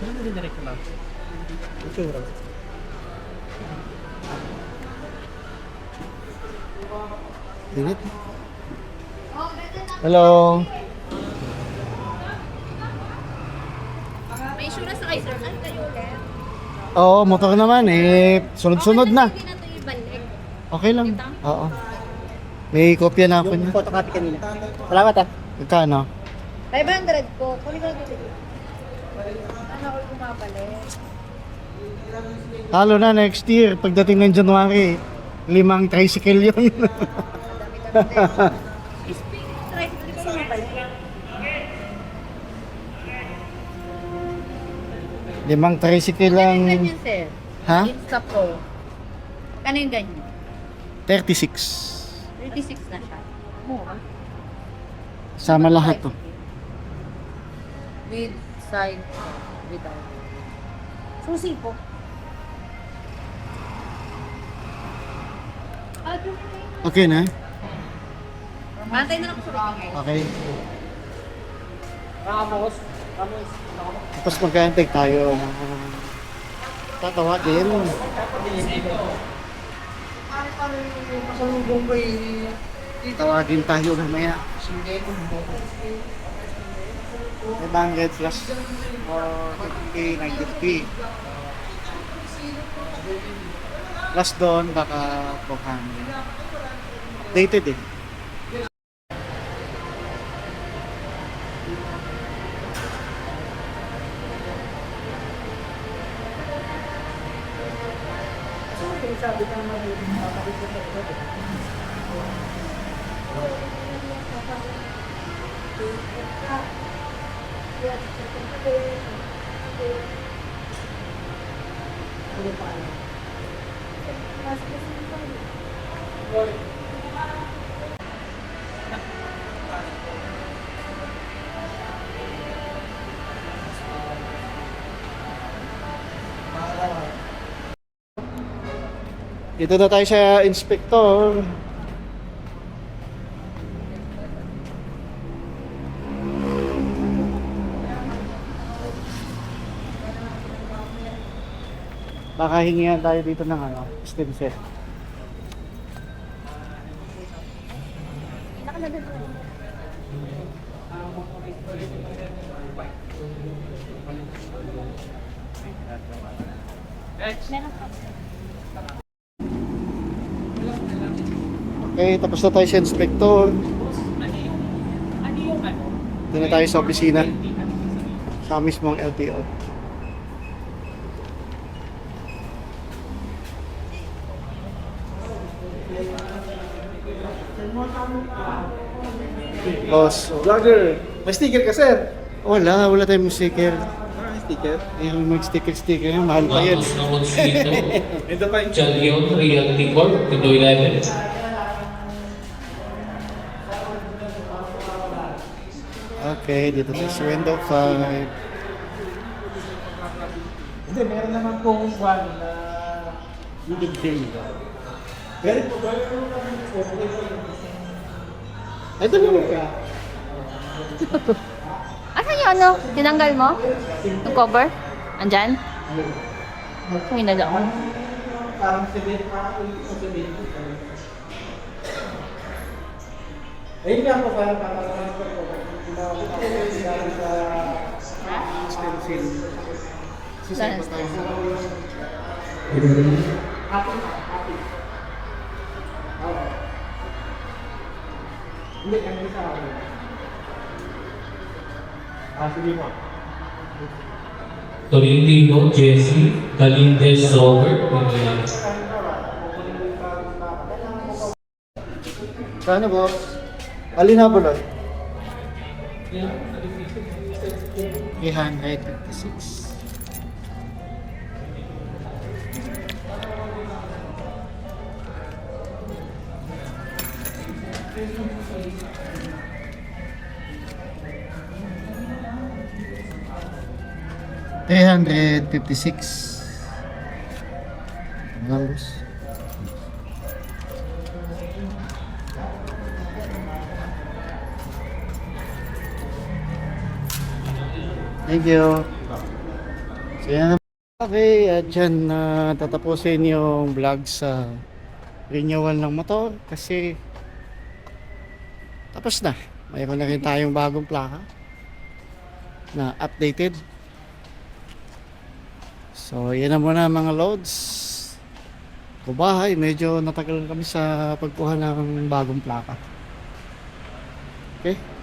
Ano mo din direct lang? Itsura. Init. Hello. May insurance na kayo, sir. Ano kayo ulit? Oo, motor naman eh. Sunod-sunod na. Hindi na ito ibalik. Okay lang. Oo. May kopya na ako Yung niya. photocopy kanina. Salamat ah. Magkano? 500 po. Kunin ko na dito. Ano ako kumabalik? Halo na next year. Pagdating ng January, 5 tricycle yun. Speaking of tricycle, di ba kumabalik? 5 tricycle lang. Ano yung ganyan, sir? Ha? Insta Pro. Ano yung ganyan? 36. 36 na siya. Mura. Sama lahat to. With side, without. Susi po. Okay na? Mantay na lang po sa mga. Okay. Ramos. Tapos magkantay tayo. Tatawagin. Pasalubong ko Tawagin tayo mamaya. 500 plus or 50K, 90K. Plus doon, baka 400. Updated eh. Dito na tayo sa inspector. Baka hingihan tayo dito ng stem cell. Okay, tapos na tayo sa inspector. Dito na tayo sa opisina. Sa mismong LTO. Boss. Vlogger. May sticker ka, sir. Wala tayong sticker. Sticker. Yung mag-sticker yun, mahal pa yan. Tapos naman dito, Ito pa yung Changion Realty Corp, Pindo 11. Okay, dito tayo sa window 5. Hindi, meron naman pong one na leading day. Pero po, Ay, dalawa ka. Asan yung ano? Tinanggal mo? Yung cover? Andyan? Kung inala ko. parang sabihin. Ayun nga po, parang transfer ko. Stem cell. Saan? Hindi, ano sa akin? Sige mo. Tolentino, Jesse, Galindez, Robert, Pindo 11. Kano, boss? Alin na bulot? 356. $356. Numbers. Thank you. So yan. Okay, at dyan tatapusin yung vlog sa renewal ng motor kasi tapos na. Mayroon na rin tayong bagong plaka na updated. So yan na muna mga loads. Kubahay, medyo natagal kami sa pagkuha ng bagong plaka. Okay?